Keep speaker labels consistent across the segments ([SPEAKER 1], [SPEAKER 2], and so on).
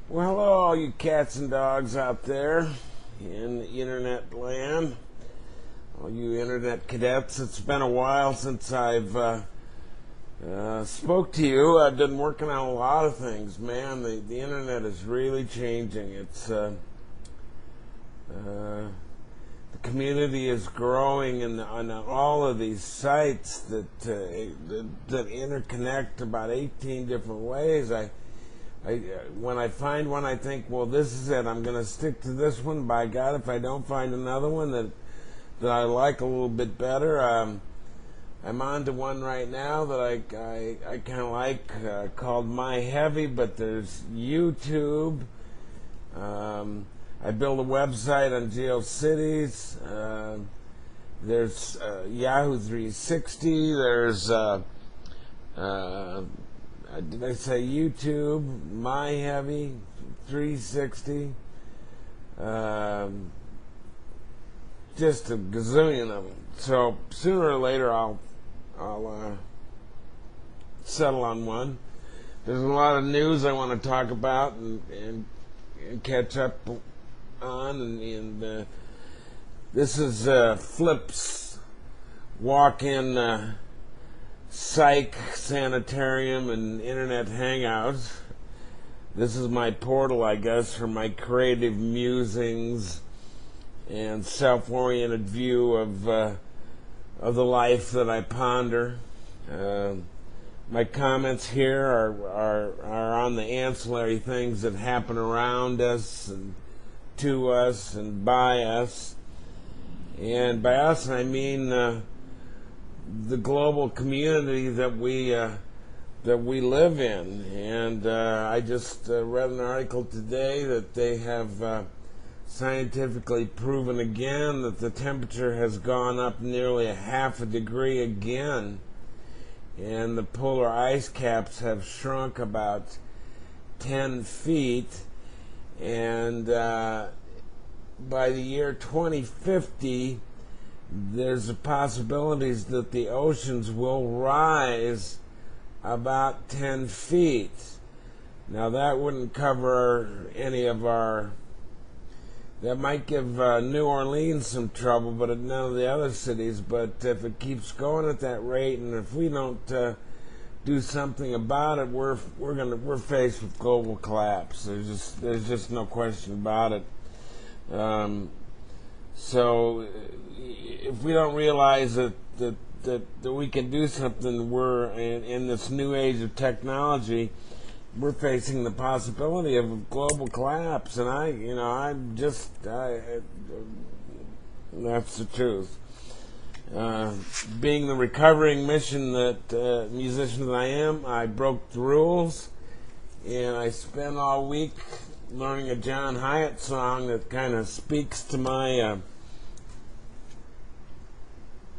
[SPEAKER 1] Well, hello, all you cats and dogs out there in the internet land, all you internet cadets. It's been a while since I've spoke to you. I've been working on a lot of things, man. The internet is really changing. The community is growing, and on all of these sites that interconnect about 18 different ways. When I find one, I think, well, this is it. I'm going to stick to this one. By God, if I don't find another one that I like a little bit better, I'm on to one right now that I kind of like, called My Heavy, but there's YouTube. I build a website on GeoCities. There's Yahoo 360. There's did I say YouTube, My Heavy, 360, just a gazillion of them. So sooner or later I'll settle on one. There's a lot of news I want to talk about and catch up on, and this is Phllip's walk-in Psych, sanitarium, and internet hangouts. This is my portal, I guess, for my creative musings and self-oriented view of the life that I ponder. My comments here are on the ancillary things that happen around us and to us and by us. And by us, I mean the global community that we live in. And I just read an article today that they have scientifically proven again that the temperature has gone up nearly a half a degree again, and the polar ice caps have shrunk about 10 feet, and by the year 2050 there's a possibilities that the oceans will rise about 10 feet. Now that wouldn't cover any of our, that might give New Orleans some trouble, but none of the other cities. But if it keeps going at that rate, and if we don't do something about it, we're faced with global collapse. There's just no question about it. So if we don't realize that we can do something, we're in this new age of technology, we're facing the possibility of a global collapse. And that's the truth. Being the recovering musician that I am, I broke the rules, and I spent all week learning a John Hyatt song that kind of speaks to my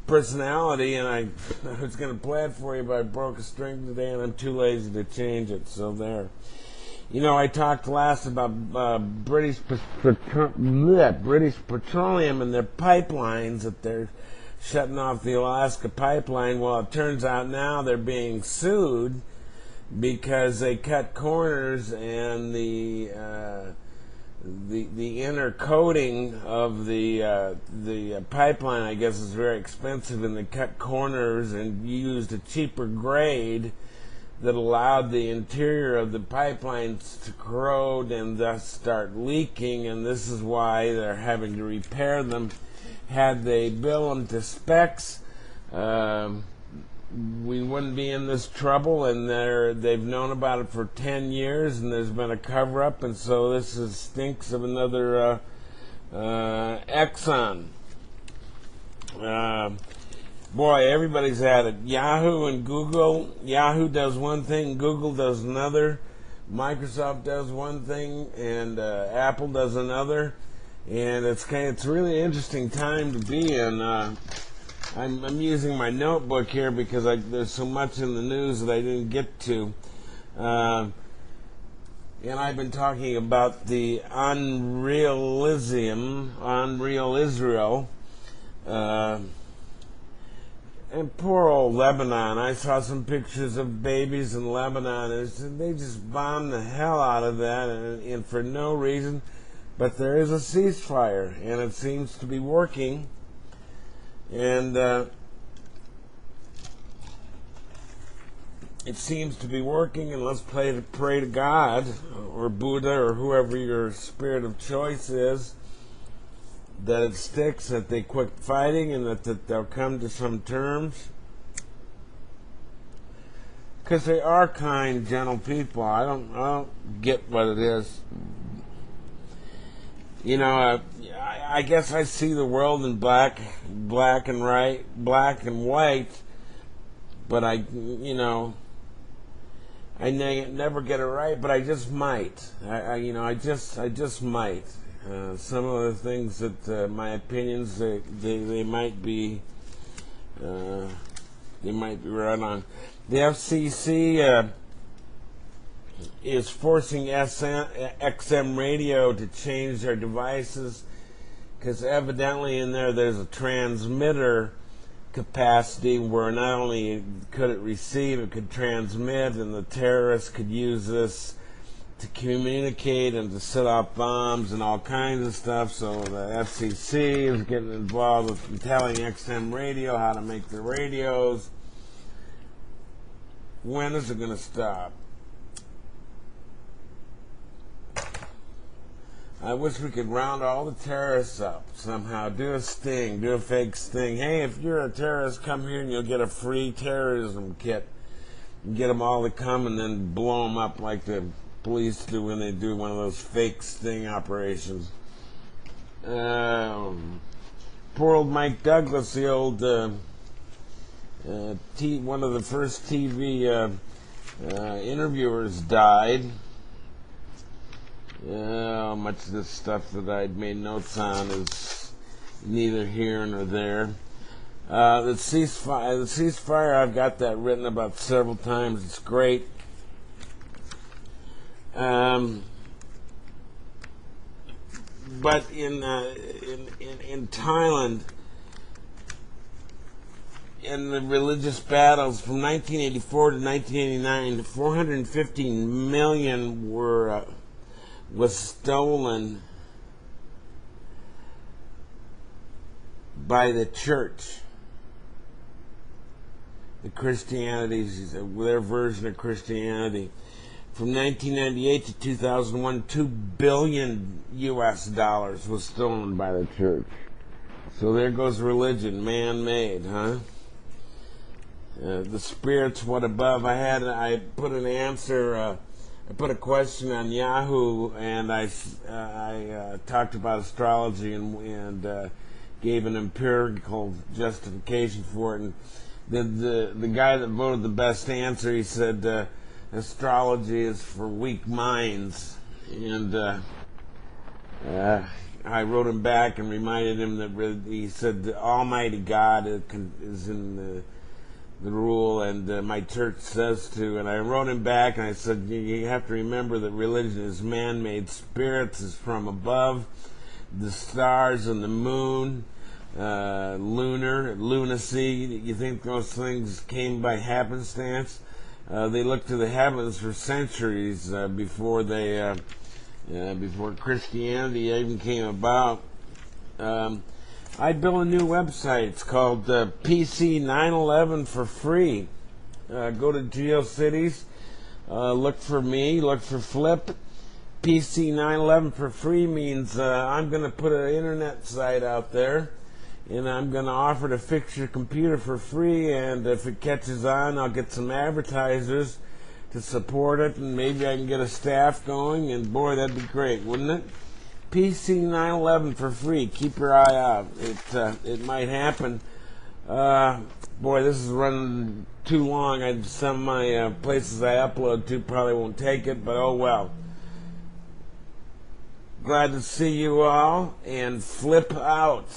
[SPEAKER 1] personality, and I was going to play it for you, but I broke a string today, and I'm too lazy to change it, so there. I talked last about British Petroleum and their pipelines, that they're shutting off the Alaska pipeline. Well, it turns out now they're being sued because they cut corners, and the inner coating of the pipeline, I guess, is very expensive, and they cut corners and used a cheaper grade that allowed the interior of the pipelines to corrode and thus start leaking, and this is why they're having to repair them. Had they built them to specs, we wouldn't be in this trouble, and they've known about it for 10 years, and there's been a cover-up, and so this stinks of another Exxon. Boy, everybody's at it. Yahoo and Google. Yahoo does one thing, Google does another, Microsoft does one thing, and Apple does another, and it's a really interesting time to be in. I'm using my notebook here because there's so much in the news that I didn't get to. And I've been talking about the Unreal Israel. And poor old Lebanon. I saw some pictures of babies in Lebanon. They just bombed the hell out of that, and for no reason. But there is a ceasefire, and it seems to be working. And it seems to be working, and let's pray to God or Buddha or whoever your spirit of choice is, that it sticks, that they quit fighting, and that they'll come to some terms. Because they are kind, gentle people. I don't get what it is. You know, I guess I see the world in black and white, but I never get it right, but I just might. I just might. Some of the things that my opinions they might be right on. The FCC is forcing XM radio to change their devices because evidently in there's a transmitter capacity where not only could it receive, it could transmit, and the terrorists could use this to communicate and to set off bombs and all kinds of stuff. So the FCC is getting involved with telling XM radio how to make the radios. When is it going to stop? I wish we could round all the terrorists up somehow. Do a sting, do a fake sting. Hey, if you're a terrorist, come here and you'll get a free terrorism kit. And get them all to come and then blow them up like the police do when they do one of those fake sting operations. Poor old Mike Douglas, the old one of the first TV interviewers, died. Much of this stuff that I'd made notes on is neither here nor there. The ceasefire, I've got that written about several times. It's great. But in Thailand, in the religious battles from 1984 to 1989, 415 million was stolen by the church. The Christianity's their version of Christianity. From 1998 to 2001, $2 billion US was stolen by the church. So there goes religion, man-made, huh? The spirits, what above? I put an answer. I put a question on Yahoo, and I talked about astrology and gave an empirical justification for it. And the guy that voted the best answer, he said astrology is for weak minds. And I wrote him back and reminded him that he said the Almighty God is in the rule, and my church says to. And I wrote him back and I said, you have to remember that religion is man-made. Spirits is from above. The stars and the moon, lunacy. You think those things came by happenstance? They looked to the heavens for centuries before Christianity even came about. I'd build a new website. It's called PC 911 for free. Go to GeoCities, look for me, look for Phllip. PC 911 for free means I'm going to put an internet site out there, and I'm going to offer to fix your computer for free, and if it catches on, I'll get some advertisers to support it, and maybe I can get a staff going, and boy, that'd be great, wouldn't it? PC 911 for free. Keep your eye out. It might happen. Boy, this is running too long. Some of my places I upload to probably won't take it, but oh well. Glad to see you all, and flip out.